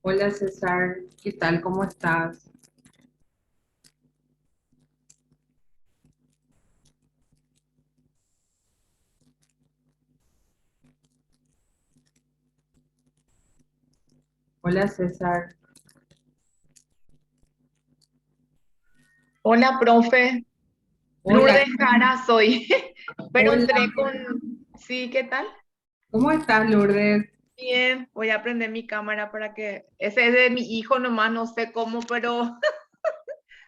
Hola César, ¿qué tal? ¿Cómo estás? Hola César, Hola, profe. hola, Lourdes Jara soy, pero hola, entré con... Sí, ¿qué tal? ¿cómo estás Lourdes? Bien, voy a prender mi cámara para que... Ese es de mi hijo nomás, no sé cómo, pero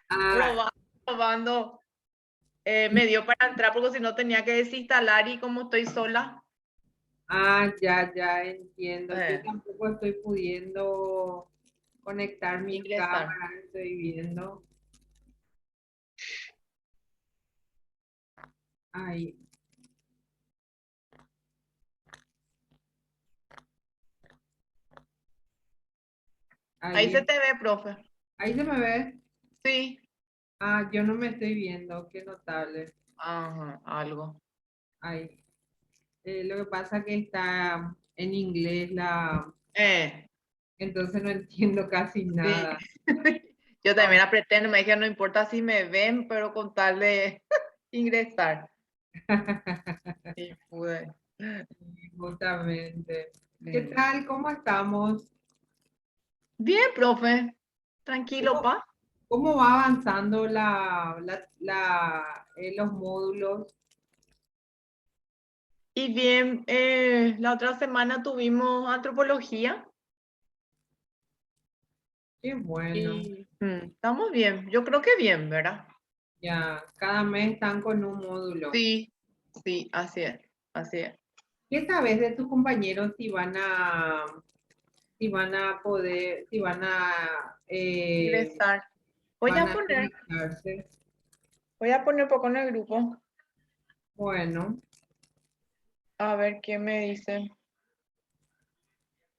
Ah, probando. Me dio para entrar porque si no tenía que desinstalar y como estoy sola, ya entiendo. Yo eh, tampoco estoy pudiendo conectar mi ingresar. cámara, estoy viendo. Ahí, Ahí se ahí, te ve, profe. ahí se me ve. Sí. Yo no me estoy viendo, qué notable. Ajá, algo. Ahí. Lo que pasa que está en inglés Eh, entonces no entiendo casi sí. nada. Yo Ah, también apreté, no me dije, no importa si me ven, pero con tal de ingresar. Y pude. Justamente. ¿Qué Mm. tal? ¿Cómo estamos? Bien, profe. Tranquilo, ¿Cómo, pa. cómo va avanzando los módulos? Y bien, la otra semana tuvimos antropología Qué bueno. y estamos bien. Yo creo que bien, ¿verdad? Ya, cada mes están con un módulo. Sí, sí, así es, así es. ¿Qué sabes de tus compañeros si van a poder, si Ingresar. Voy van a a poner, registrarse? voy a poner un poco en el grupo Bueno, a ver qué me dicen.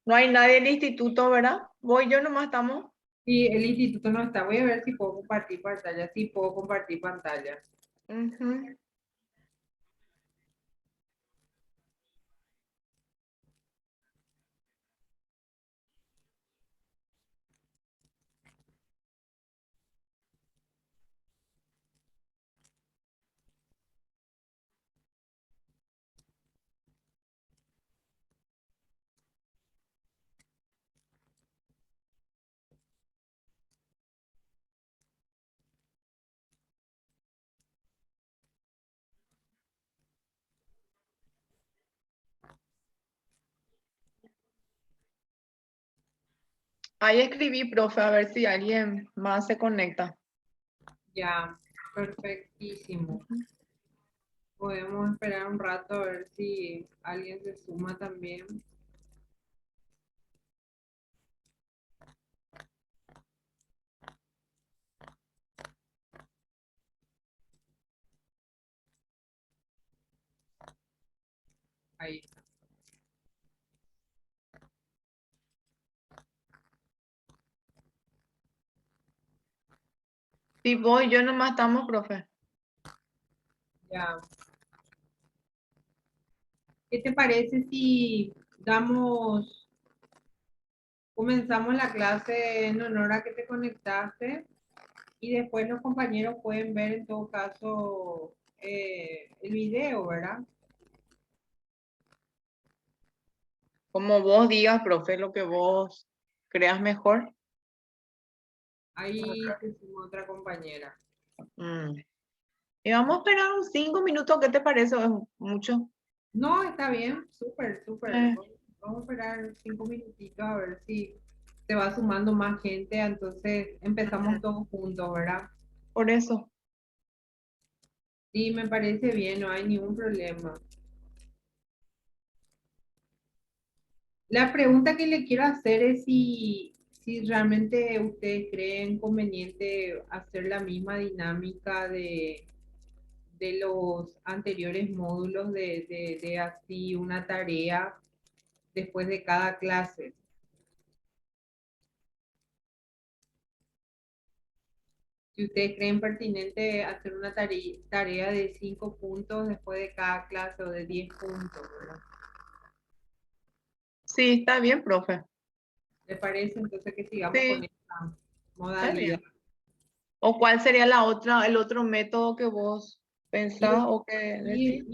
No hay nadie del instituto, ¿verdad? Voy yo nomás estamos. sí, el instituto no está. Voy a ver si puedo compartir pantalla. Sí, puedo compartir pantalla. Ujú. Ahí escribí, profe, a ver si alguien más se conecta. Ya, perfectísimo. Podemos esperar un rato a ver si alguien se suma también. Ahí está. Sí, voy yo nomás estamos, profe. Ya. ¿Qué te parece si comenzamos la clase en honor a que te conectaste y después los compañeros pueden ver en todo caso el video, ¿verdad? Como vos digas, profe, lo que vos creas mejor. Ahí se suma otra compañera. Mm. Y vamos a esperar unos 5 minutos, ¿qué te parece? ¿O es mucho? No, está bien, súper, súper. Eh, Vamos a esperar 5 minutitos a ver si se va sumando más gente, entonces empezamos todos juntos, ¿verdad? por eso. Sí, me parece bien, no hay ningún problema. La pregunta que le quiero hacer es si realmente ustedes creen conveniente hacer la misma dinámica de los anteriores módulos de así una tarea después de cada clase. Si ustedes creen pertinente hacer una tarea de 5 puntos después de cada clase o de 10 puntos, ¿verdad? Sí, está bien, profe. ¿Te parece entonces que sigamos con Sí, esta está modalidad? bien. ¿O cuál sería la otra, el otro método que vos pensás Ir, o que decís?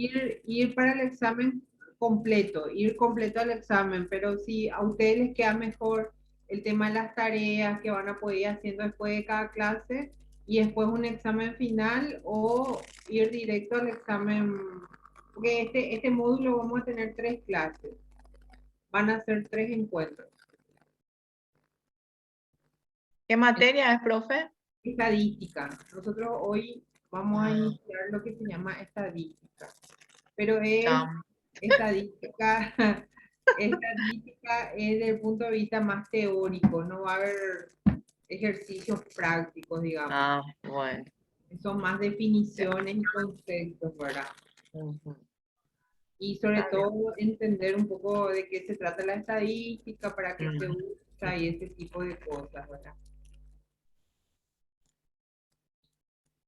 ir para el examen completo, ir completo al examen, pero si a ustedes les queda mejor el tema de las tareas que van a poder ir haciendo después de cada clase y después un examen final o ir directo al examen, porque este módulo vamos a tener 3 clases, van a ser 3 encuentros. ¿Qué materia es, profe? Estadística. Nosotros hoy vamos a Ah, iniciar lo que se llama estadística, pero es cham. estadística, estadística es desde el punto de vista más teórico, no va a haber ejercicios prácticos, digamos. Ah, bueno. Son más Ya. definiciones y conceptos, ¿verdad? Ujú. Y sobre Está bien. todo entender un poco de qué se trata la estadística, para qué se Ujú. usa y ese tipo de cosas, ¿verdad?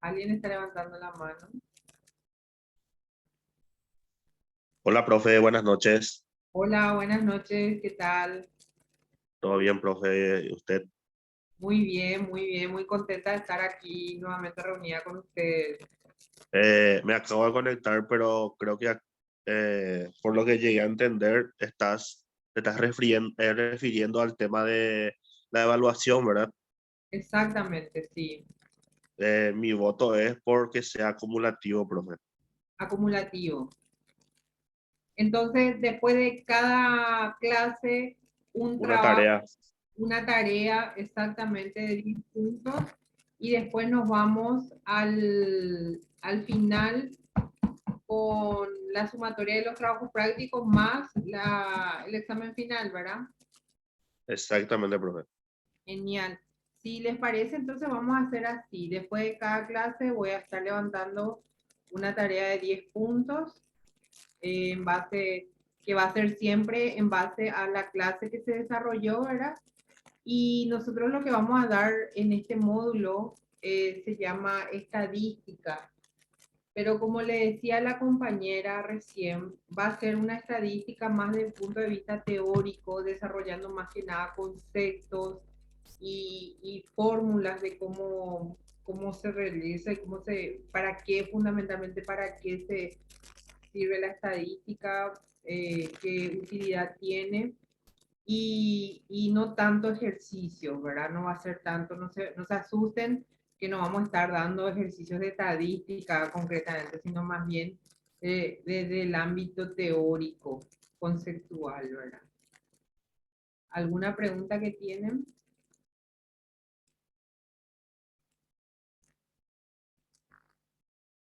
¿Alguien está levantando la mano? Hola, profe, buenas noches. Hola, buenas noches, ¿qué tal? ¿Todo bien, profe? ¿Usted? Muy bien, muy contenta de estar aquí nuevamente reunida con ustedes. Me acabo de conectar, pero creo que por lo que llegué a entender, te estás refiriendo al tema de la evaluación, ¿verdad? Exactamente, sí, Mi voto es porque sea acumulativo, profe. acumulativo. Entonces, después de cada clase, un Una trabajo, tarea, una tarea exactamente de 10 puntos y después nos vamos al final con la sumatoria de los trabajos prácticos más el examen final, ¿verdad? exactamente, profe. Genial. Si les parece, entonces vamos a hacer así. Después de cada clase voy a estar levantando una tarea de 10 puntos en base, que va a ser siempre en base a la clase que se desarrolló, ¿verdad? Y nosotros lo que vamos a dar en este módulo se llama estadística. Pero como le decía la compañera recién, va a ser una estadística más desde el punto de vista teórico, desarrollando más que nada conceptos y fórmulas de cómo se realiza y para qué, fundamentalmente, para qué se sirve la estadística, qué utilidad tiene y no tanto ejercicio, ¿verdad? No va a ser tanto, no se asusten que no vamos a estar dando ejercicios de estadística concretamente, sino más bien desde el ámbito teórico, conceptual, ¿verdad? ¿Alguna pregunta que tienen?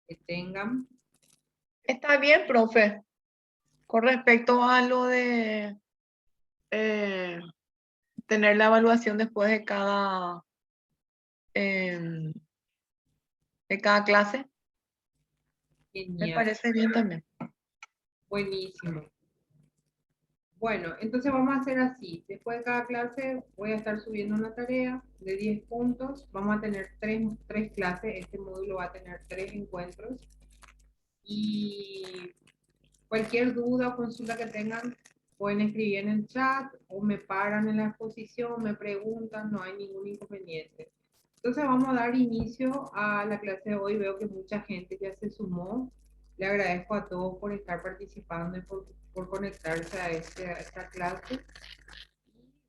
Que tengan. Está bien, profe. Con respecto a lo de eh, tener la evaluación después em, de cada clase, me Genial, parece bien también. buenísimo. Bueno, entonces vamos a hacer así. Después de cada clase voy a estar subiendo una tarea de 10 puntos. Vamos a tener tres clases. Este módulo va a tener 3 encuentros. Y cualquier duda o consulta que tengan, pueden escribir en el chat o me paran en la exposición, me preguntan, no hay ningún inconveniente. Entonces vamos a dar inicio a la clase de hoy. Veo que mucha gente ya se sumó. Le agradezco a todos por estar participando y por conectarse a esta clase.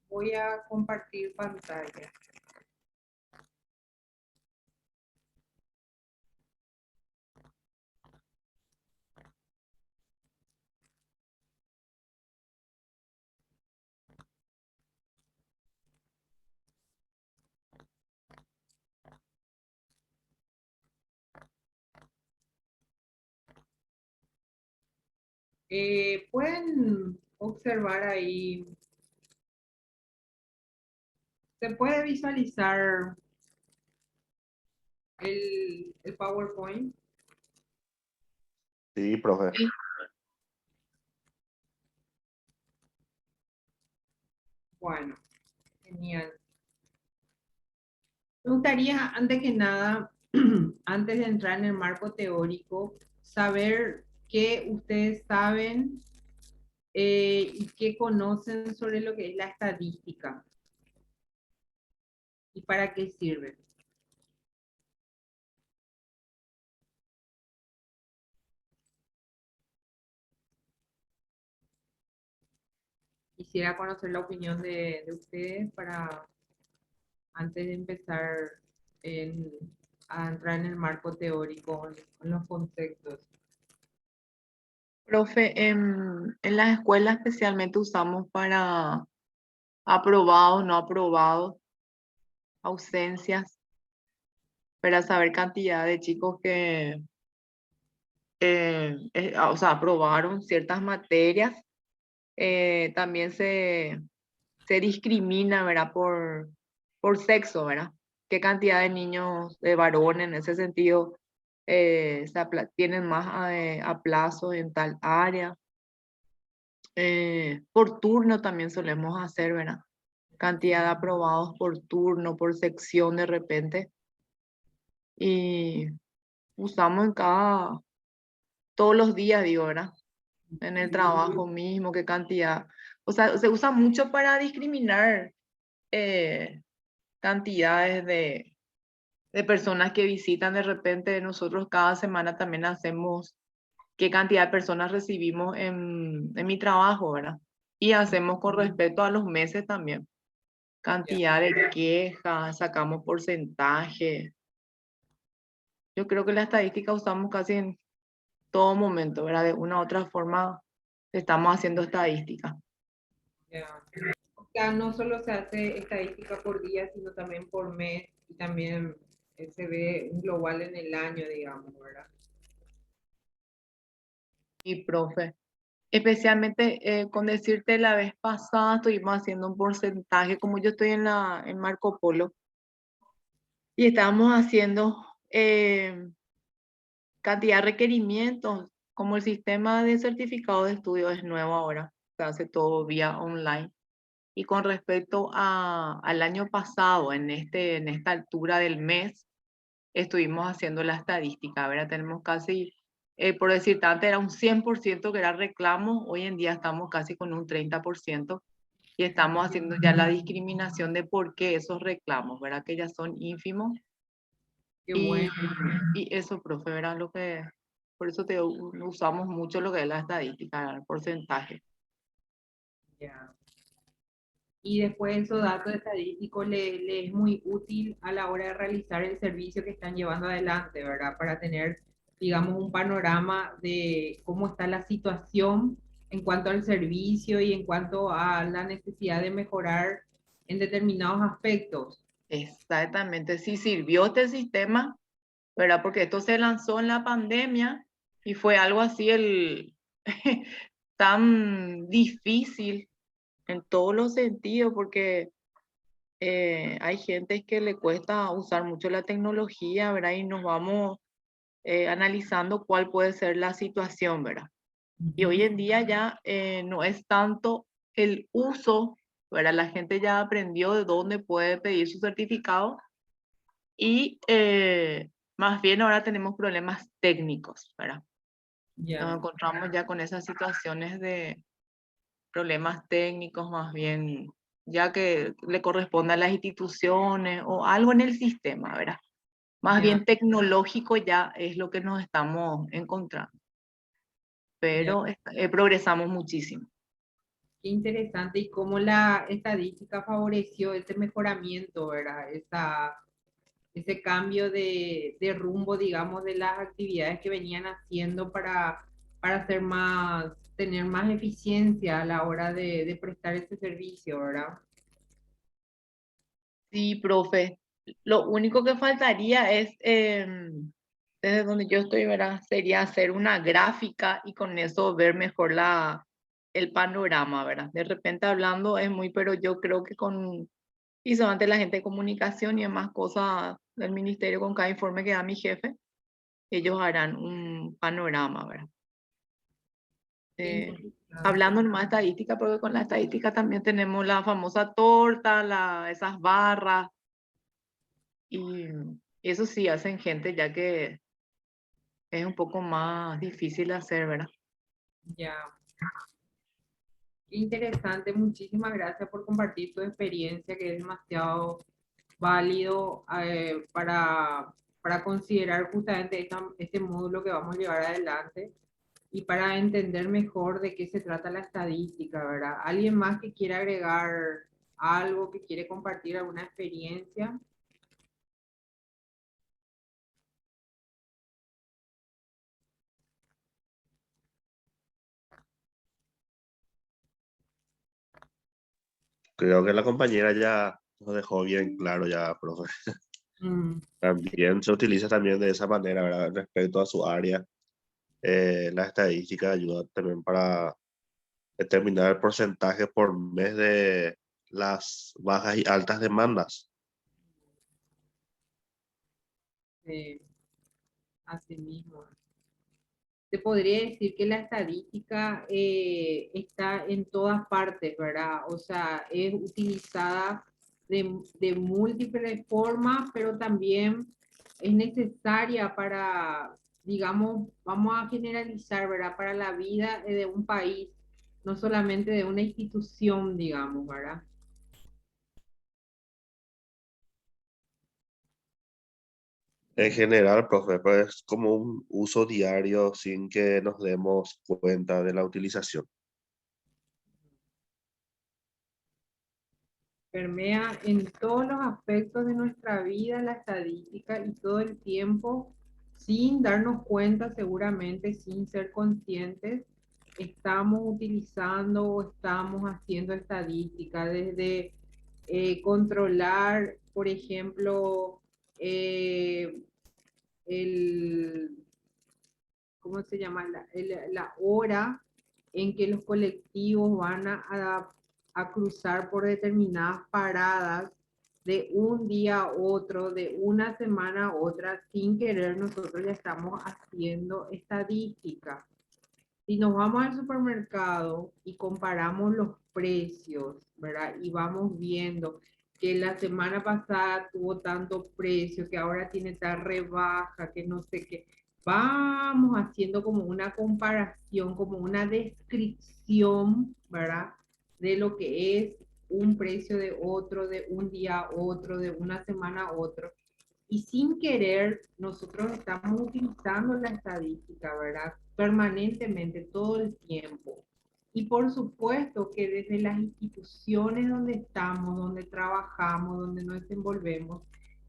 Voy a compartir pantalla. Pueden observar ahí, se puede visualizar el PowerPoint. Sí, profe. Sí. Bueno, genial. Me gustaría, antes que nada, antes de entrar en el marco teórico, saber qué ustedes saben y qué conocen sobre lo que es la estadística. y para qué sirven. Quisiera conocer la opinión de ustedes para antes de empezar en- a entrar en el marco teórico, en los conceptos. Profe, en las escuelas especialmente usamos para aprobados, no aprobados, ausencias, para saber cantidad de chicos que, o sea, aprobaron ciertas materias. También se discrimina, ¿verdad? Por sexo, ¿verdad? ¿Qué cantidad de niños, de varones en ese sentido, tienen más aplazos en tal área? Por turno también solemos hacer, ¿verdad? Cantidad de aprobados por turno, por sección de repente. Y usamos todos los días, digo, ¿verdad? En el trabajo mismo, qué cantidad. O sea, se usa mucho para discriminar cantidades de personas que visitan. De repente nosotros cada semana también hacemos qué cantidad de personas recibimos en mi trabajo, ¿verdad? Y hacemos con respecto a los meses también. Cantidad de quejas, sacamos porcentaje. Yo creo que la estadística usamos casi en todo momento, ¿verdad? De una u otra forma estamos haciendo estadística. Ya. O sea, no solo se hace estadística por día, sino también por mes y también se ve un global en el año, digamos, ¿verdad? Y profe, especialmente con decirte la vez pasada estuvimos haciendo un porcentaje, como yo estoy en Marco Polo, y estábamos haciendo cantidad de requerimientos, como el sistema de certificado de estudio es nuevo ahora, se hace todo vía online. Y con respecto al año pasado, en esta altura del mes, estuvimos haciendo la estadística, ¿verdad? Tenemos casi, por decir antes era un 100% que era reclamo, hoy en día estamos casi con un 30% y estamos haciendo ya la discriminación de por qué esos reclamos, ¿verdad? Que ya son ínfimos. Qué Y, bueno. y eso, profe, ¿verdad? Por eso usamos mucho lo que es la estadística, el porcentaje. Ya. Y después esos datos estadísticos le es muy útil a la hora de realizar el servicio que están llevando adelante, ¿verdad? Para tener, digamos, un panorama de cómo está la situación en cuanto al servicio y en cuanto a la necesidad de mejorar en determinados aspectos. Exactamente, sí sirvió este sistema, ¿verdad? Porque esto se lanzó en la pandemia y fue algo así tan difícil en todos los sentidos, porque hay gente que le cuesta usar mucho la tecnología, ¿verdad? Y nos vamos analizando cuál puede ser la situación, ¿verdad? Y hoy en día ya no es tanto el uso, ¿verdad? La gente ya aprendió de dónde puede pedir su certificado y más bien ahora tenemos problemas técnicos, ¿verdad? Nos Ya, encontramos ya con esas situaciones de problemas técnicos más bien, ya que le corresponde a las instituciones o algo en el sistema, ¿verdad? Más ya, bien tecnológico ya es lo que nos estamos encontrando, ya. pero progresamos muchísimo. Qué interesante y cómo la estadística favoreció ese mejoramiento, ¿verdad? Ese cambio de rumbo, digamos, de las actividades que venían haciendo para hacer más, tener más eficiencia a la hora de prestar ese servicio, ¿verdad? Sí, profe. Lo único que faltaría es, desde donde yo estoy, ¿verdad? Sería hacer una gráfica y con eso ver mejor el panorama, ¿verdad? De repente hablando es muy, pero yo creo que y solamente la gente de comunicación y demás cosas del ministerio, con cada informe que da mi jefe, ellos harán un panorama, ¿verdad? Qué Eh, interesante. Hablando nomás de estadística, porque con la estadística también tenemos la famosa torta, esas barras. Y eso sí hacen gente ya que es un poco más difícil de hacer, ¿verdad? Ya. Qué interesante. Muchísimas gracias por compartir tu experiencia, que es demasiado válido para considerar justamente este módulo que vamos a llevar adelante y para entender mejor de qué se trata la estadística, ¿verdad? ¿Alguien más que quiera agregar algo, que quiere compartir alguna experiencia? Creo que la compañera ya nos dejó bien claro ya, profe. Mm, También se utiliza también de esa manera, ¿verdad? Respecto a su área, la estadística ayuda también para determinar el porcentaje por mes de las bajas y altas demandas. así mismo. Te podría decir que la estadística está en todas partes, ¿verdad? O sea, es utilizada de múltiples formas, pero también es necesaria para, digamos, vamos a generalizar, ¿verdad? Para la vida de un país, no solamente de una institución, digamos, ¿verdad? En general, profe, pues como un uso diario sin que nos demos cuenta de la utilización. Permea en todos los aspectos de nuestra vida la estadística y todo el tiempo, sin darnos cuenta seguramente, sin ser conscientes, estamos utilizando o estamos haciendo estadística desde controlar, por ejemplo, eh, el, ¿cómo se llama? La hora en que los colectivos van a cruzar por determinadas paradas de un día a otro, de una semana a otra, sin querer nosotros ya estamos haciendo estadística. Si nos vamos al supermercado y comparamos los precios, ¿verdad? Y vamos viendo que la semana pasada tuvo tanto precio, que ahora tiene tal rebaja, que no sé qué. Vamos haciendo como una comparación, como una descripción, ¿verdad? De lo que es un precio de otro, de un día a otro, de una semana a otro. Y sin querer, nosotros estamos utilizando la estadística, ¿verdad? Permanentemente, todo el tiempo. Y por supuesto que desde las instituciones donde estamos, donde trabajamos, donde nos desenvolvemos,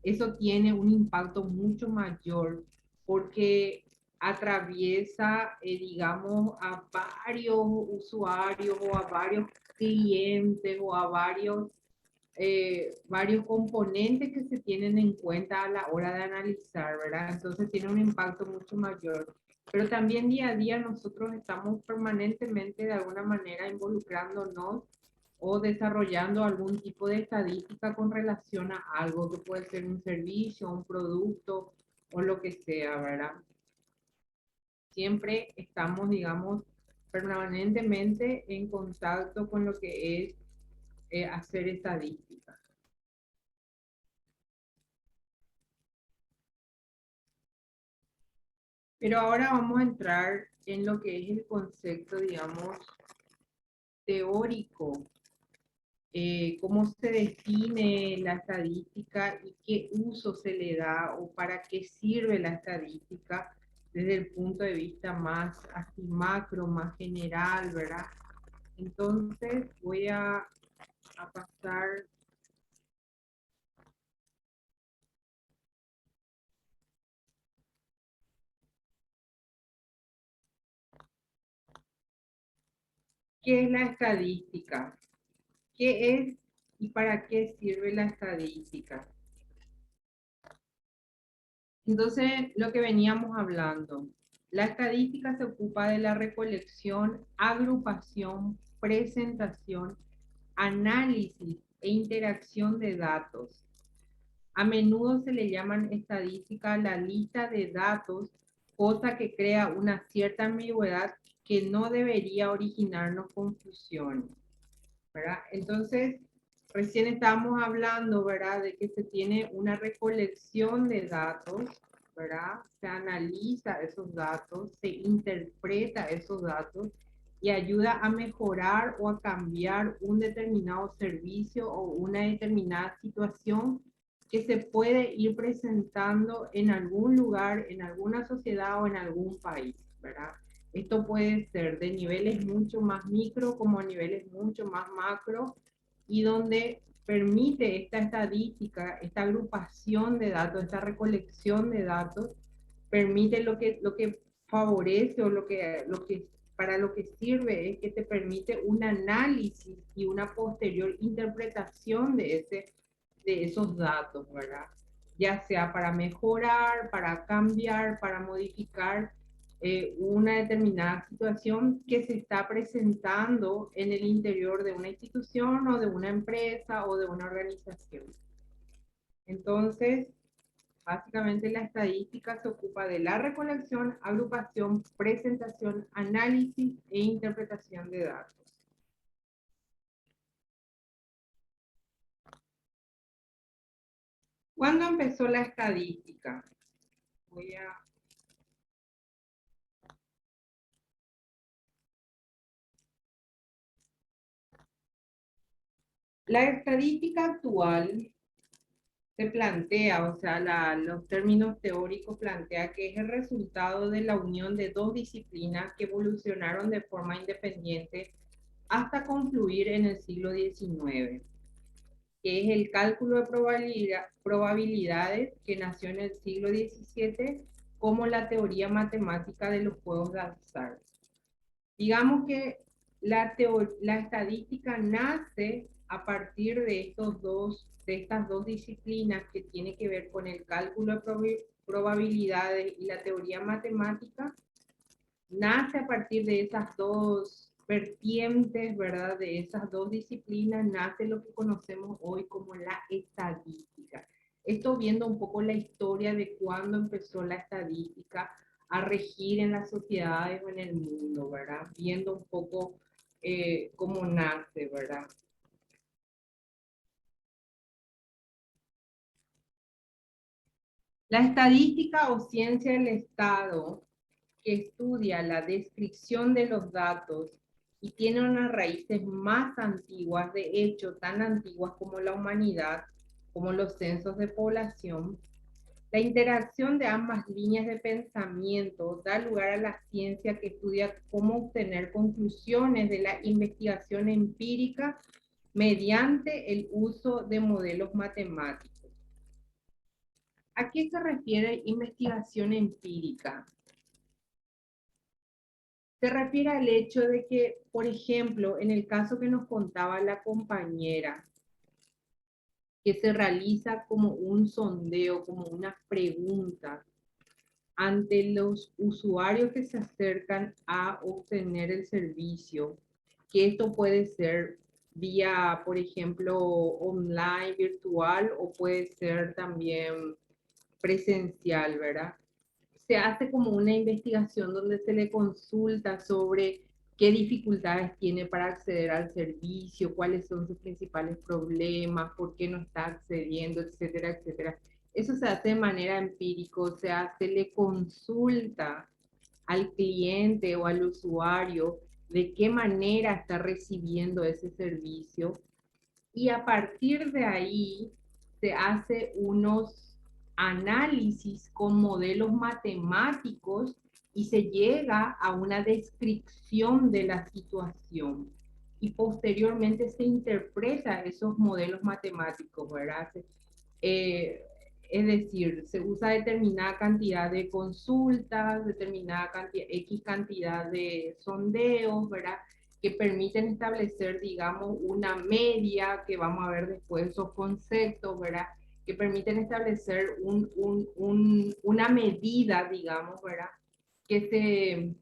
eso tiene un impacto mucho mayor porque atraviesa, digamos, a varios usuarios o a varios clientes o a varios componentes que se tienen en cuenta a la hora de analizar, ¿verdad? Entonces tiene un impacto mucho mayor. Pero también día a día nosotros estamos permanentemente de alguna manera involucrándonos o desarrollando algún tipo de estadística con relación a algo que puede ser un servicio, un producto o lo que sea, ¿verdad? Siempre estamos, digamos, permanentemente en contacto con lo que es hacer estadística. Pero ahora vamos a entrar en lo que es el concepto, digamos, teórico, cómo se define la estadística y qué uso se le da o para qué sirve la estadística desde el punto de vista más así macro, más general, ¿verdad? Entonces voy a pasar. ¿Qué es la estadística? ¿Qué es y para qué sirve la estadística? Entonces, lo que veníamos hablando, la estadística se ocupa de la recolección, agrupación, presentación, análisis e interacción de datos. A menudo se le llaman estadística a la lista de datos, cosa que crea una cierta ambigüedad que no debería originarnos confusión, ¿verdad? Entonces, recién estábamos hablando, ¿verdad? De que se tiene una recolección de datos, ¿verdad? Se analiza esos datos, se interpreta esos datos y ayuda a mejorar o a cambiar un determinado servicio o una determinada situación que se puede ir presentando en algún lugar, en alguna sociedad o en algún país, ¿verdad? Esto puede ser de niveles mucho más micro como a niveles mucho más macro, y donde permite esta estadística, esta agrupación de datos, esta recolección de datos, permite lo que favorece o para lo que sirve es que te permite un análisis y una posterior interpretación de esos datos, ¿verdad? Ya sea para mejorar, para cambiar, para modificar una determinada situación que se está presentando en el interior de una institución o de una empresa o de una organización. Entonces, básicamente la estadística se ocupa de la recolección, agrupación, presentación, análisis e interpretación de datos. ¿Cuándo empezó la estadística? La estadística actual se plantea, o sea, los términos teóricos plantea que es el resultado de la unión de dos disciplinas que evolucionaron de forma independiente hasta confluir en el siglo XIX, que es el cálculo de probabilidades, que nació en el siglo XVII como la teoría matemática de los juegos de azar. Digamos que la estadística nace a partir de estas dos disciplinas que tiene que ver con el cálculo de probabilidades y la teoría matemática. Nace a partir de esas dos vertientes, ¿verdad? De esas dos disciplinas nace lo que conocemos hoy como la estadística. Esto viendo un poco la historia de cuándo empezó la estadística a regir en las sociedades o en el mundo, ¿verdad? Viendo un poco cómo nace, ¿verdad? La estadística o ciencia del Estado, que estudia la descripción de los datos y tiene unas raíces más antiguas, de hecho tan antiguas como la humanidad, como los censos de población. La interacción de ambas líneas de pensamiento da lugar a la ciencia que estudia cómo obtener conclusiones de la investigación empírica mediante el uso de modelos matemáticos. ¿A qué se refiere investigación empírica? Se refiere al hecho de que, por ejemplo, en el caso que nos contaba la compañera, que se realiza como un sondeo, como una pregunta ante los usuarios que se acercan a obtener el servicio, que esto puede ser vía, por ejemplo, online, virtual, o puede ser también presencial, ¿verdad? Se hace como una investigación donde se le consulta sobre qué dificultades tiene para acceder al servicio, cuáles son sus principales problemas, por qué no está accediendo, etcétera, etcétera. Eso se hace de manera empírica, o sea, se le consulta al cliente o al usuario de qué manera está recibiendo ese servicio, y a partir de ahí se hace unos análisis con modelos matemáticos y se llega a una descripción de la situación y posteriormente se interpreta esos modelos matemáticos, ¿verdad? Es decir, se usa determinada cantidad de consultas, determinada cantidad, X cantidad de sondeos, ¿verdad? Que permiten establecer, digamos, una media, que vamos a ver después esos conceptos, ¿verdad? Que permiten establecer una medida, digamos, ¿verdad? Que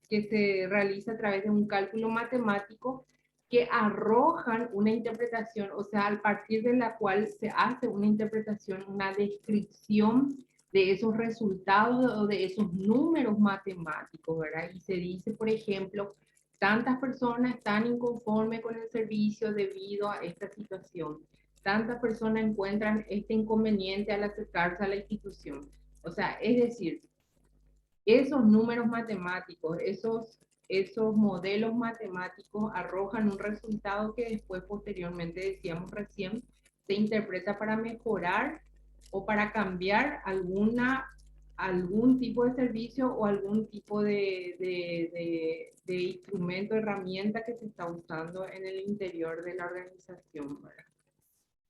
se realiza a través de un cálculo matemático que arrojan una interpretación, o sea, a partir de la cual se hace una interpretación, una descripción de esos resultados o de esos números matemáticos, ¿verdad? Y se dice, por ejemplo, tantas personas están inconformes con el servicio debido a esta situación. Tantas personas encuentran este inconveniente al acercarse a la institución. O sea, es decir, esos números matemáticos, esos modelos matemáticos arrojan un resultado que después, posteriormente, decíamos recién, se interpreta para mejorar o para cambiar algún tipo de servicio o algún tipo de instrumento, herramienta que se está usando en el interior de la organización, ¿verdad?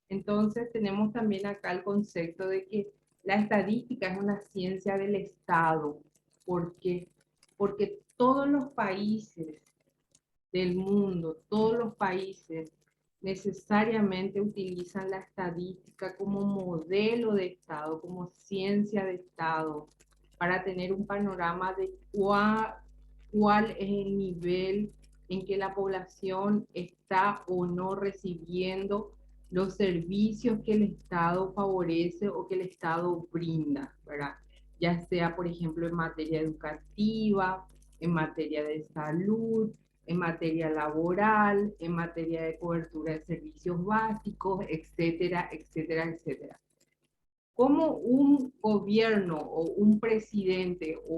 Entonces tenemos también acá el concepto de que la estadística es una ciencia del Estado. ¿Por qué? Porque todos los países del mundo, todos los países necesariamente utilizan la estadística como modelo de Estado, como ciencia de Estado, para tener un panorama de cuál es el nivel en que la población está o no recibiendo los servicios que el Estado favorece o que el Estado brinda, ¿verdad? Ya sea, por ejemplo, en materia educativa, en materia de salud, en materia laboral, en materia de cobertura de servicios básicos, etcétera, etcétera, etcétera. ¿Cómo un gobierno o un presidente o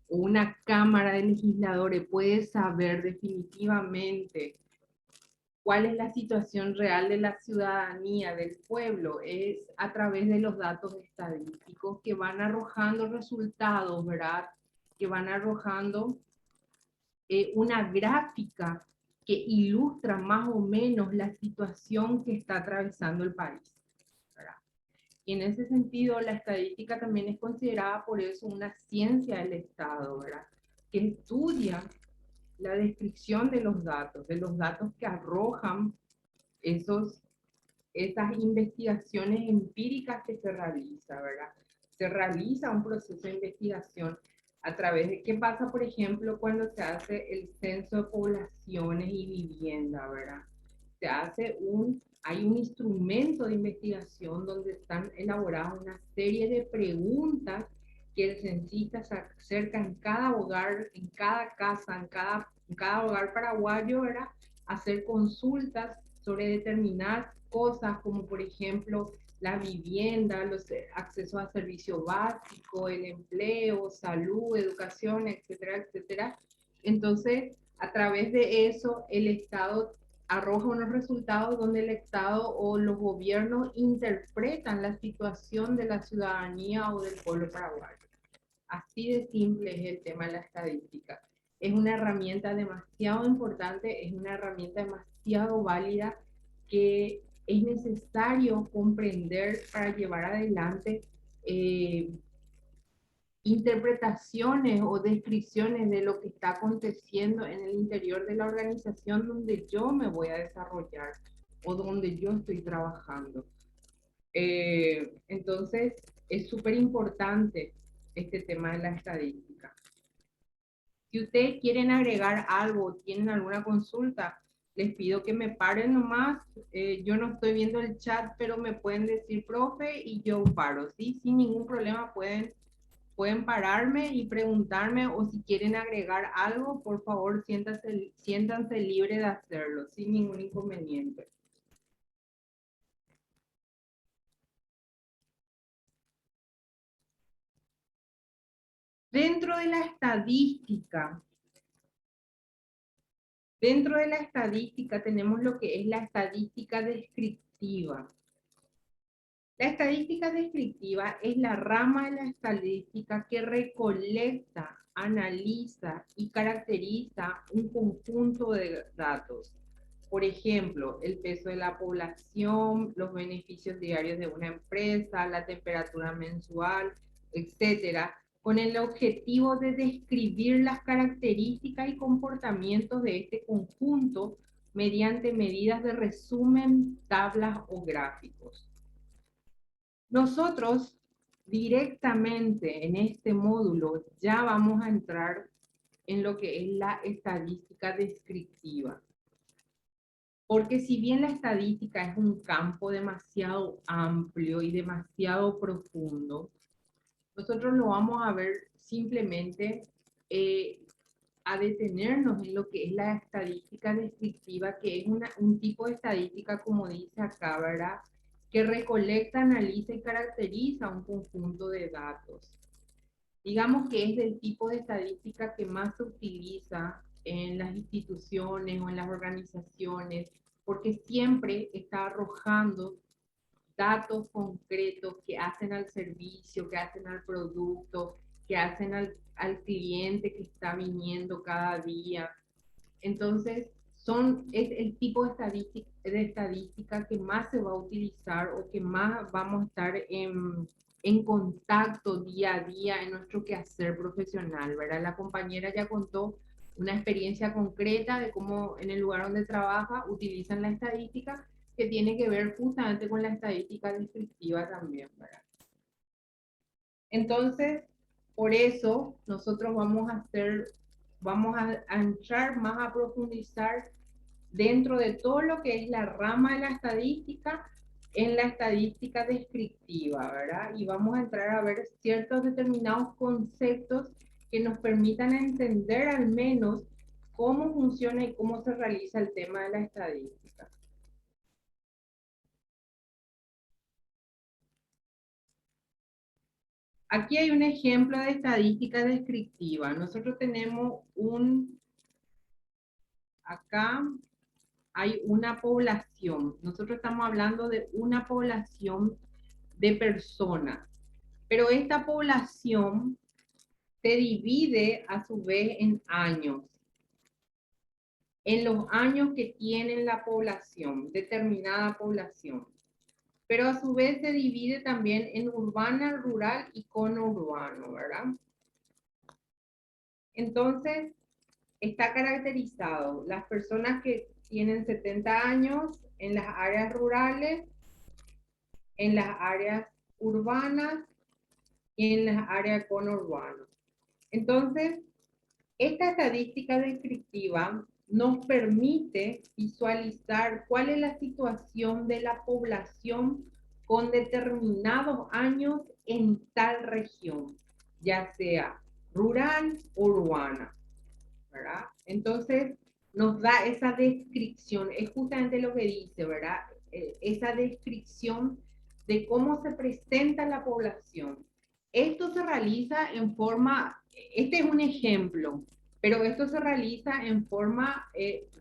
una cámara de legisladores puede saber definitivamente cuál es la situación real de la ciudadanía, del pueblo? Es a través de los datos estadísticos que van arrojando resultados, ¿verdad? Que van arrojando una gráfica que ilustra más o menos la situación que está atravesando el país, ¿verdad? Y en ese sentido, la estadística también es considerada por eso una ciencia del Estado, ¿verdad? Que estudia la descripción de los datos que arrojan esas investigaciones empíricas que se realiza, ¿verdad? Se realiza un proceso de investigación a través de qué pasa, por ejemplo, cuando se hace el censo de poblaciones y vivienda, ¿verdad? Hay un instrumento de investigación donde están elaboradas una serie de preguntas que el censista se acerca en cada hogar, en cada casa, en cada hogar paraguayo, ¿verdad? Hacer consultas sobre determinadas cosas, como por ejemplo la vivienda, los accesos a servicios básicos, el empleo, salud, educación, etcétera, etcétera. Entonces, a través de eso, el Estado arroja unos resultados donde el Estado o los gobiernos interpretan la situación de la ciudadanía o del pueblo paraguayo. Así de simple es el tema de la estadística. Es una herramienta demasiado importante, es una herramienta demasiado válida que es necesario comprender para llevar adelante interpretaciones o descripciones de lo que está aconteciendo en el interior de la organización donde yo me voy a desarrollar o donde yo estoy trabajando. Entonces, es súper importante este tema de la estadística. Si ustedes quieren agregar algo, tienen alguna consulta, les pido que me paren nomás. Yo no estoy viendo el chat, pero me pueden decir, profe, y yo paro, ¿sí? Sin ningún problema pueden pararme y preguntarme, o si quieren agregar algo, por favor, siéntanse libres de hacerlo, sin ningún inconveniente. Dentro de la estadística, tenemos lo que es la estadística descriptiva. La estadística descriptiva es la rama de la estadística que recolecta, analiza y caracteriza un conjunto de datos. Por ejemplo, el peso de la población, los beneficios diarios de una empresa, la temperatura mensual, etcétera, con el objetivo de describir las características y comportamientos de este conjunto mediante medidas de resumen, tablas o gráficos. Nosotros directamente en este módulo ya vamos a entrar en lo que es la estadística descriptiva. Porque si bien la estadística es un campo demasiado amplio y demasiado profundo, nosotros lo vamos a ver simplemente a detenernos en lo que es la estadística descriptiva, que es un tipo de estadística, como dice acá, ¿verdad? Que recolecta, analiza y caracteriza un conjunto de datos. Digamos que es del tipo de estadística que más se utiliza en las instituciones o en las organizaciones, porque siempre está arrojando datos concretos que hacen al servicio, que hacen al producto, que hacen al cliente que está viniendo cada día. Entonces, es el tipo de estadística que más se va a utilizar o que más vamos a estar en contacto día a día en nuestro quehacer profesional, ¿verdad? La compañera ya contó una experiencia concreta de cómo en el lugar donde trabaja utilizan la estadística, que tiene que ver justamente con la estadística descriptiva también, ¿verdad? Entonces, por eso nosotros vamos a entrar más a profundizar dentro de todo lo que es la rama de la estadística, en la estadística descriptiva, ¿verdad? Y vamos a entrar a ver ciertos determinados conceptos que nos permitan entender al menos cómo funciona y cómo se realiza el tema de la estadística. Aquí hay un ejemplo de estadística descriptiva. Nosotros tenemos acá hay una población. Nosotros estamos hablando de una población de personas, pero esta población se divide a su vez en años, en los años que tiene la población, determinada población. Pero a su vez se divide también en urbana, rural y conurbano, ¿verdad? Entonces, está caracterizado las personas que tienen 70 años en las áreas rurales, en las áreas urbanas y en las áreas conurbanas. Entonces, esta estadística descriptiva nos permite visualizar cuál es la situación de la población con determinados años en tal región, ya sea rural o urbana, ¿verdad? Entonces, nos da esa descripción, es justamente lo que dice, ¿verdad? Esa descripción de cómo se presenta la población. Esto se realiza en forma, este es un ejemplo, pero esto se realiza en forma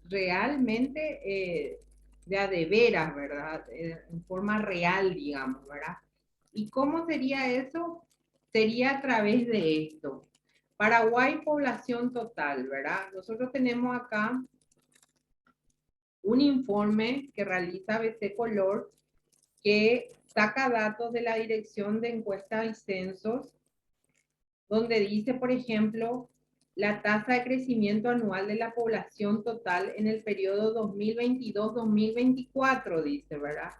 realmente de veras, ¿verdad? En forma real, digamos, ¿verdad? ¿Y cómo sería eso? Sería a través de esto. Paraguay, población total, ¿verdad? Nosotros tenemos acá un informe que realiza BC Color que saca datos de la Dirección de Encuestas y Censos, donde dice, por ejemplo, la tasa de crecimiento anual de la población total en el periodo 2022-2024, dice, ¿verdad?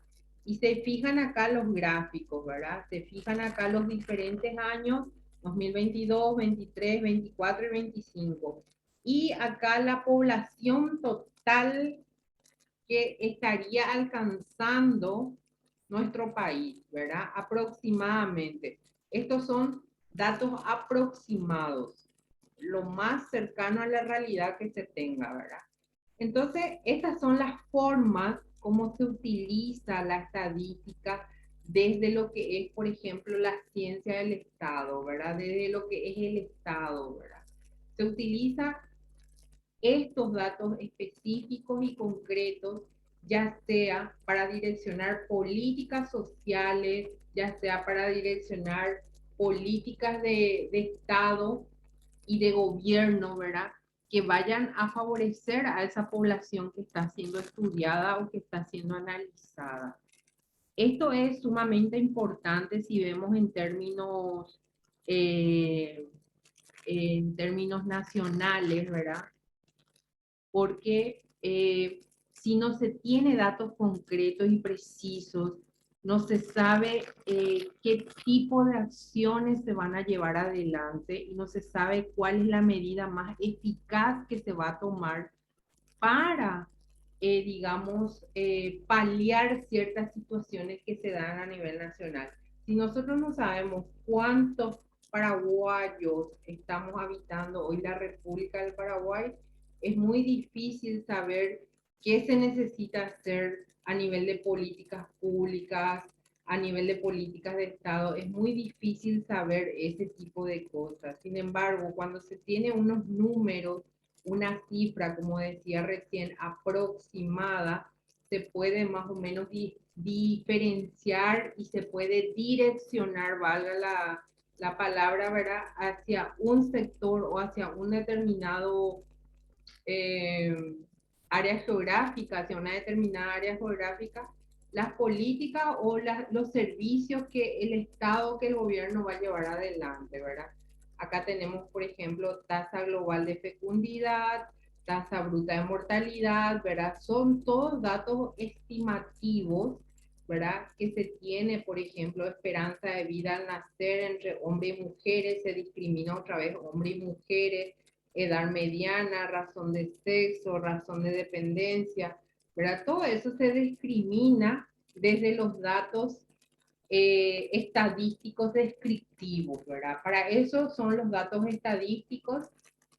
Y se fijan acá los gráficos, ¿verdad? Se fijan acá los diferentes años, 2022, 23, 24 y 25. Y acá la población total que estaría alcanzando nuestro país, ¿verdad? Aproximadamente. Estos son datos aproximados, lo más cercano a la realidad que se tenga, ¿verdad? Entonces, estas son las formas como se utiliza la estadística desde lo que es, por ejemplo, la ciencia del Estado, ¿verdad? Desde lo que es el Estado, ¿verdad? Se utiliza estos datos específicos y concretos, ya sea para direccionar políticas sociales, ya sea para direccionar políticas de Estado y de gobierno, ¿verdad? Que vayan a favorecer a esa población que está siendo estudiada o que está siendo analizada. Esto es sumamente importante si vemos en términos nacionales, ¿verdad? Porque si no se tiene datos concretos y precisos, no se sabe qué tipo de acciones se van a llevar adelante y no se sabe cuál es la medida más eficaz que se va a tomar para, digamos, paliar ciertas situaciones que se dan a nivel nacional. Si nosotros no sabemos cuántos paraguayos estamos habitando hoy la República del Paraguay, es muy difícil saber qué se necesita hacer a nivel de políticas públicas, a nivel de políticas de Estado. Es muy difícil saber ese tipo de cosas. Sin embargo, cuando se tiene unos números, una cifra, como decía recién, aproximada, se puede más o menos diferenciar y se puede direccionar, valga la palabra, ¿verdad?, hacia un sector o hacia un determinado eh, área geográfica, hacia una determinada área geográfica, las políticas o los servicios que el Estado, que el gobierno va a llevar adelante, ¿verdad? Acá tenemos, por ejemplo, tasa global de fecundidad, tasa bruta de mortalidad, ¿verdad? Son todos datos estimativos, ¿verdad? Que se tiene, por ejemplo, esperanza de vida al nacer entre hombres y mujeres, se discrimina otra vez hombres y mujeres, edad mediana, razón de sexo, razón de dependencia, ¿verdad? Todo eso se discrimina desde los datos estadísticos descriptivos, ¿verdad? Para eso son los datos estadísticos,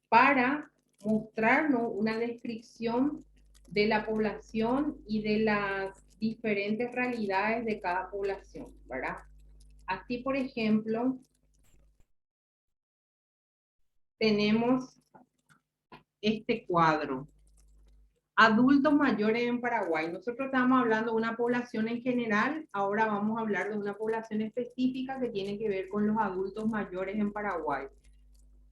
para mostrarnos una descripción de la población y de las diferentes realidades de cada población, ¿verdad? Así, por ejemplo, tenemos este cuadro. Adultos mayores en Paraguay. Nosotros estamos hablando de una población en general, ahora vamos a hablar de una población específica que tiene que ver con los adultos mayores en Paraguay.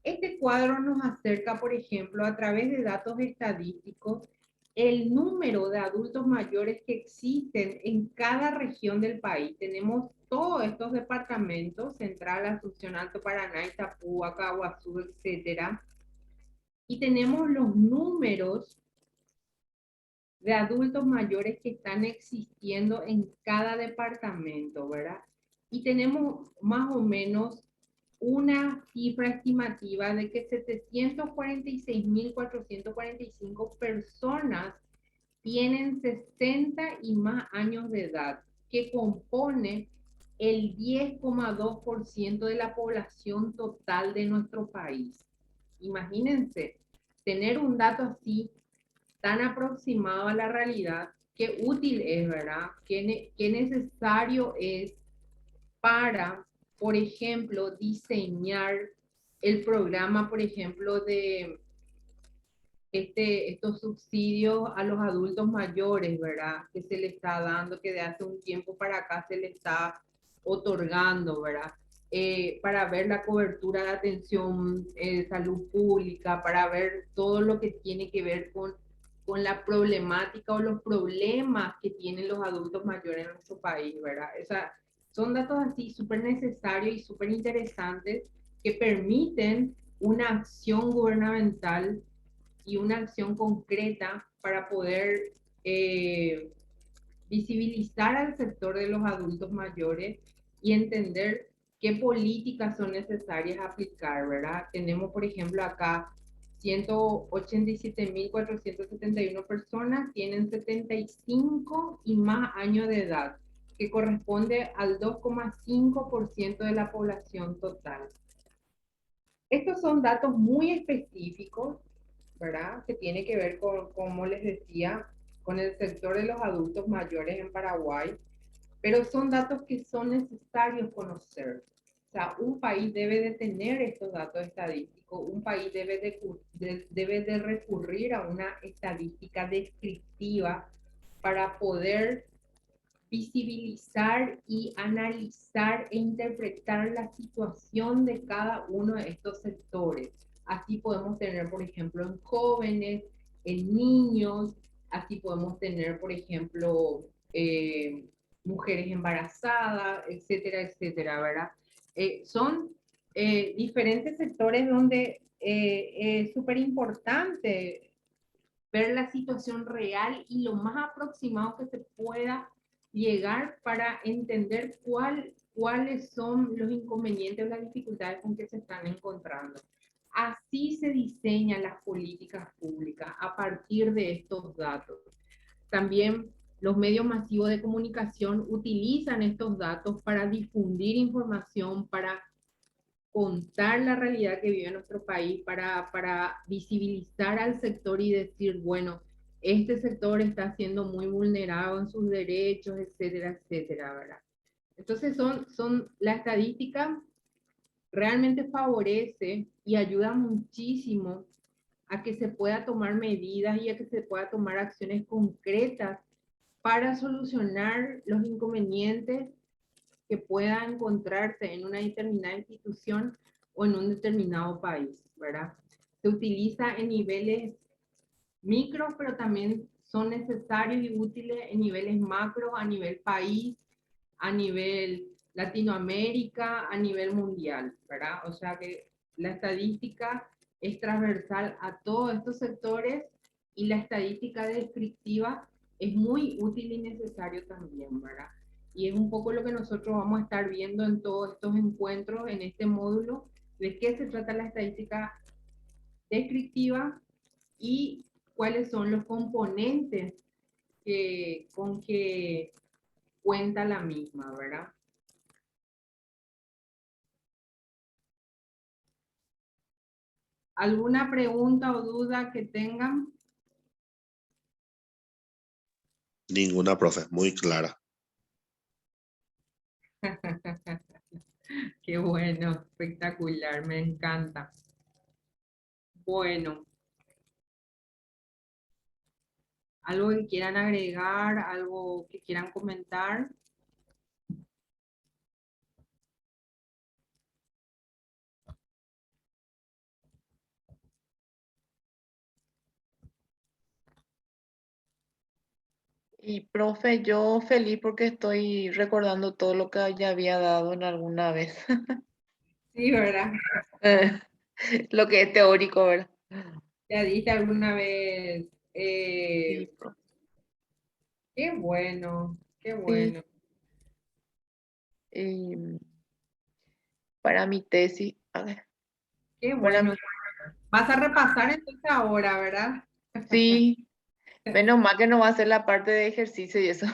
Este cuadro nos acerca, por ejemplo, a través de datos estadísticos, el número de adultos mayores que existen en cada región del país. Tenemos todos estos departamentos: Central, Asunción, Alto Paraná, Itapúa, Caguazú, etcétera. Y tenemos los números de adultos mayores que están existiendo en cada departamento, ¿verdad? Y tenemos más o menos una cifra estimativa de que 746.445 personas tienen 60 y más años de edad, que compone el 10,2% de la población total de nuestro país. Imagínense, tener un dato así tan aproximado a la realidad, qué útil es, ¿verdad? Qué necesario es para, por ejemplo, diseñar el programa, por ejemplo, de estos subsidios a los adultos mayores, ¿verdad? Que se le está dando, que de hace un tiempo para acá se le está otorgando, ¿verdad? Para ver la cobertura de atención de salud pública, para ver todo lo que tiene que ver con la problemática o los problemas que tienen los adultos mayores en nuestro país, ¿verdad? O sea, son datos así súper necesarios y súper interesantes que permiten una acción gubernamental y una acción concreta para poder visibilizar al sector de los adultos mayores y entender qué políticas son necesarias aplicar, ¿verdad? Tenemos, por ejemplo, acá 187.471 personas tienen 75 y más años de edad, que corresponde al 2,5% de la población total. Estos son datos muy específicos, ¿verdad? Que tiene que ver con, como les decía, con el sector de los adultos mayores en Paraguay, pero son datos que son necesarios conocer. O sea, un país debe de tener estos datos estadísticos, un país debe de recurrir a una estadística descriptiva para poder visibilizar y analizar e interpretar la situación de cada uno de estos sectores. Así podemos tener, por ejemplo, en jóvenes, en niños, así podemos tener, por ejemplo, mujeres embarazadas, etcétera, etcétera, ¿verdad? Son diferentes sectores donde es súper importante ver la situación real y lo más aproximado que se pueda llegar para entender cuáles son los inconvenientes o las dificultades con que se están encontrando. Así se diseñan las políticas públicas, a partir de estos datos. También los medios masivos de comunicación utilizan estos datos para difundir información, para contar la realidad que vive nuestro país, para visibilizar al sector y decir, bueno, este sector está siendo muy vulnerado en sus derechos, etcétera, etcétera, ¿verdad? Entonces la estadística realmente favorece y ayuda muchísimo a que se pueda tomar medidas y a que se pueda tomar acciones concretas para solucionar los inconvenientes que pueda encontrarse en una determinada institución o en un determinado país, ¿verdad? Se utiliza en niveles micro, pero también son necesarios y útiles en niveles macro, a nivel país, a nivel Latinoamérica, a nivel mundial, ¿verdad? O sea que la estadística es transversal a todos estos sectores y la estadística descriptiva es muy útil y necesario también, ¿verdad? Y es un poco lo que nosotros vamos a estar viendo en todos estos encuentros, en este módulo, de qué se trata la estadística descriptiva y cuáles son los componentes con que cuenta la misma, ¿verdad? ¿Alguna pregunta o duda que tengan? Ninguna, profe, muy clara. Qué bueno, espectacular, me encanta. Bueno, ¿algo que quieran agregar? ¿Algo que quieran comentar? Y profe, yo feliz porque estoy recordando todo lo que ya había dado en alguna vez. Sí, ¿verdad? Eh, Lo que es teórico, ¿verdad? ¿Ya diste alguna vez? Sí, profe. Qué bueno, qué Sí. bueno, Y para mi tesis, a ver, qué para bueno. Vas a repasar entonces ahora, ¿verdad? sí, menos mal que no va a ser la parte de ejercicio y eso.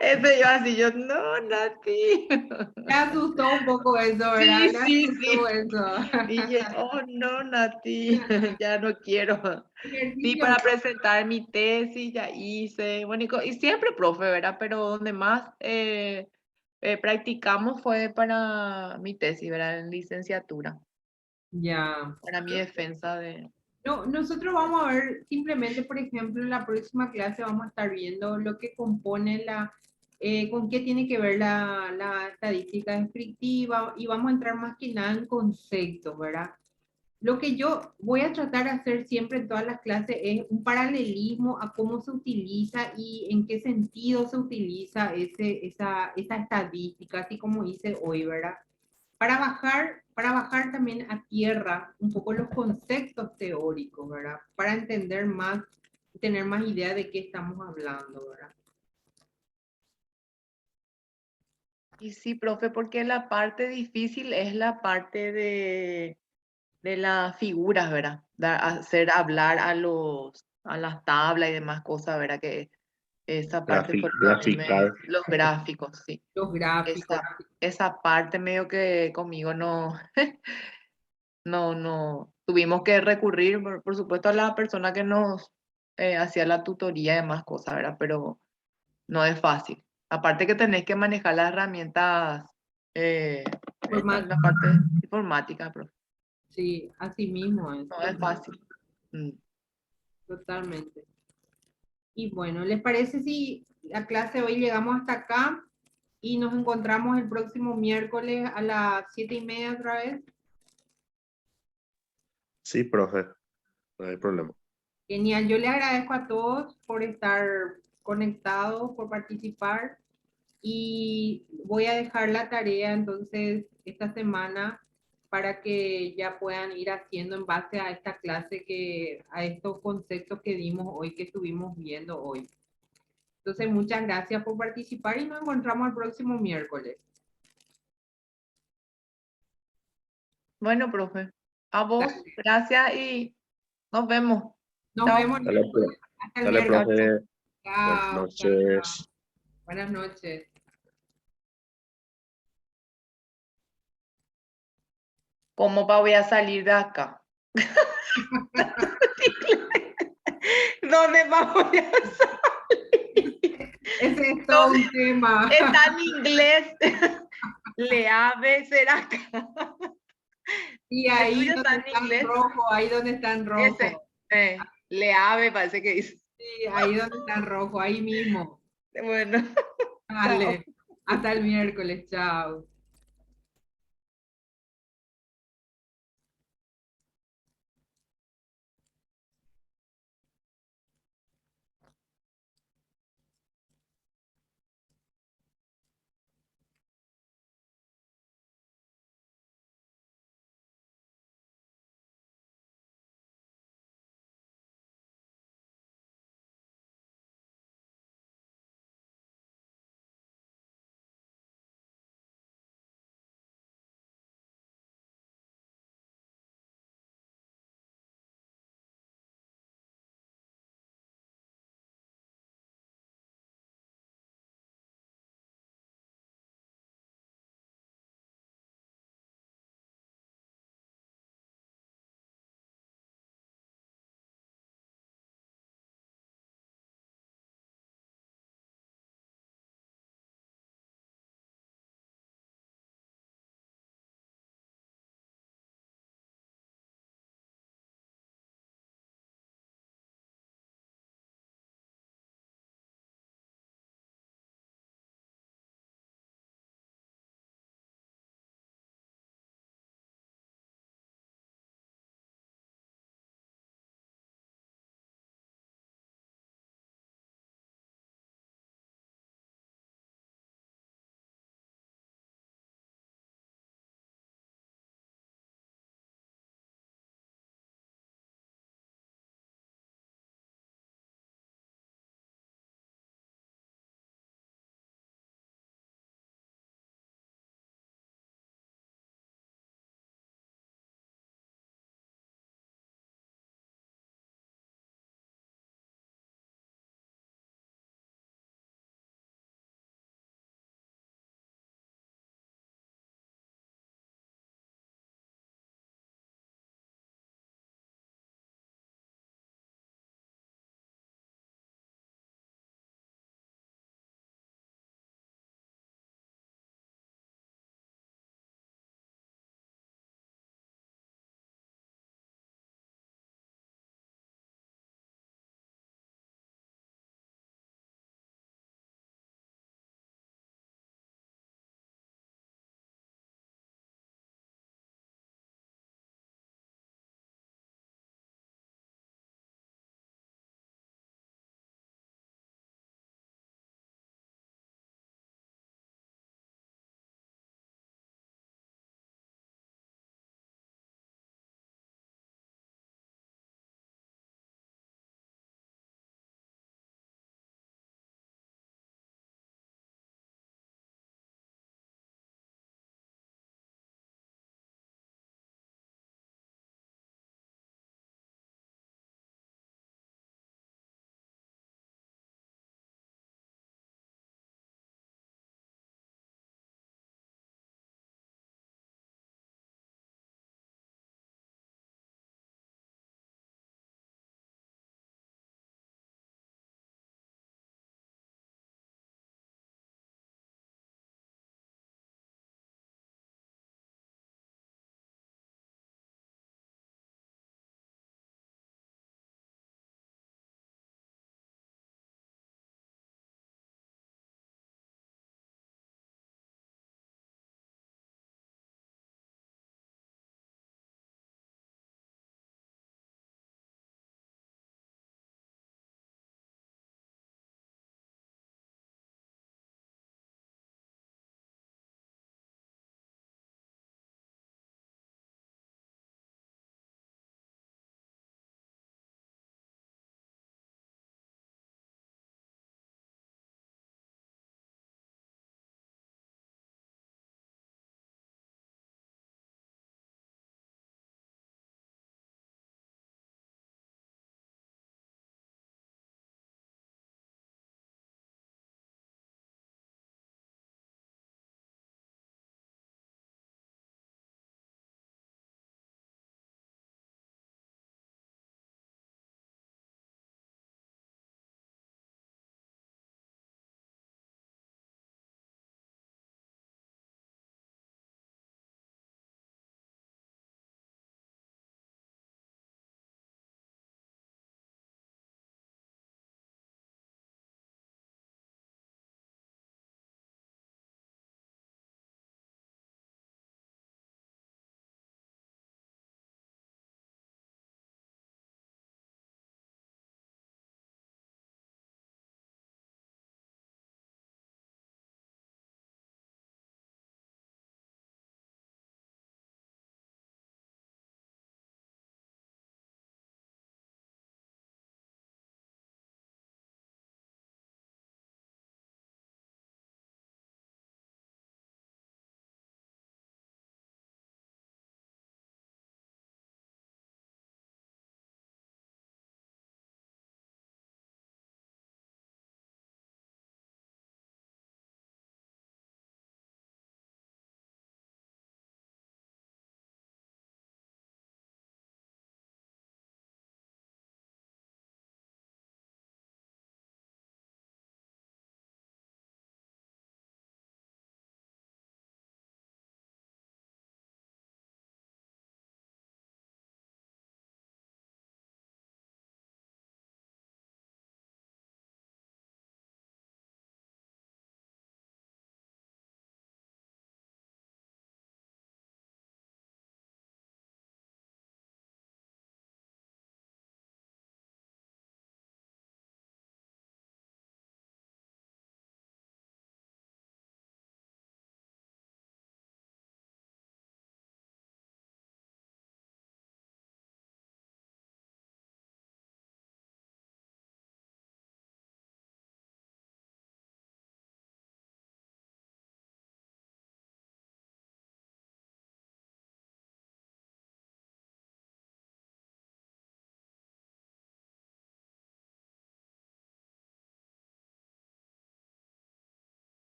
Eso yo así, yo, no, Nati. Me asustó un poco eso, ¿verdad? Sí, Me sí, asustó sí. eso. Dije, oh, no, Nati, ya no quiero. Sí, Ejercicio, para presentar mi tesis ya hice, bueno, y siempre profe, ¿verdad? Pero donde más practicamos fue para mi tesis, ¿verdad? En licenciatura, ya. para mi defensa de... No, nosotros vamos a ver simplemente, por ejemplo, en la próxima clase vamos a estar viendo lo que compone con qué tiene que ver la estadística descriptiva y vamos a entrar más que nada en conceptos, ¿verdad? Lo que yo voy a tratar de hacer siempre en todas las clases es un paralelismo a cómo se utiliza y en qué sentido se utiliza esa estadística, así como hice hoy, ¿verdad? Para bajar también a tierra un poco los conceptos teóricos, ¿verdad? Para entender más, tener más idea de qué estamos hablando, ¿verdad? Y sí, profe, porque la parte difícil es la parte de las figuras, ¿verdad? Hacer hablar a las tablas y demás cosas, ¿verdad? Que esa parte fue lo que a mí Graficar. los gráficos, sí. Los gráficos. Esa parte medio que conmigo no, no, tuvimos que recurrir, por supuesto, a la persona que nos hacía la tutoría y demás cosas, ¿verdad? Pero no es fácil. Aparte que tenés que manejar las herramientas, la parte informática, pero Sí, así mismo es, no es fácil. Mm. totalmente. Y bueno, ¿les parece si la clase hoy llegamos hasta acá y nos encontramos el próximo miércoles a las 7:30 otra vez? Sí, profe, no hay problema. Genial, yo le agradezco a todos por estar conectados, por participar y voy a dejar la tarea entonces esta semana para que ya puedan ir haciendo en base a esta clase a estos conceptos que dimos hoy, que estuvimos viendo hoy. Entonces, muchas gracias por participar y nos encontramos el próximo miércoles. Bueno, profe, a vos, gracias y nos vemos. Nos vemos Chao. el Dale, miércoles. Hasta el dale, Chao, miércoles. chao. profe. Buenas Chao, chao, chao. noches. Buenas noches. ¿Cómo voy a salir de acá? ¿Dónde vamos a salir? Ese es todo ¿Dónde un tema. está en inglés? Le ave será acá. Y El ahí tuyo donde está en está en inglés. rojo, ahí donde está en Ese. rojo. Le ave parece que dice. Sí, ahí donde está rojo, ahí mismo. Bueno, chao. Vale, hasta el miércoles, chao.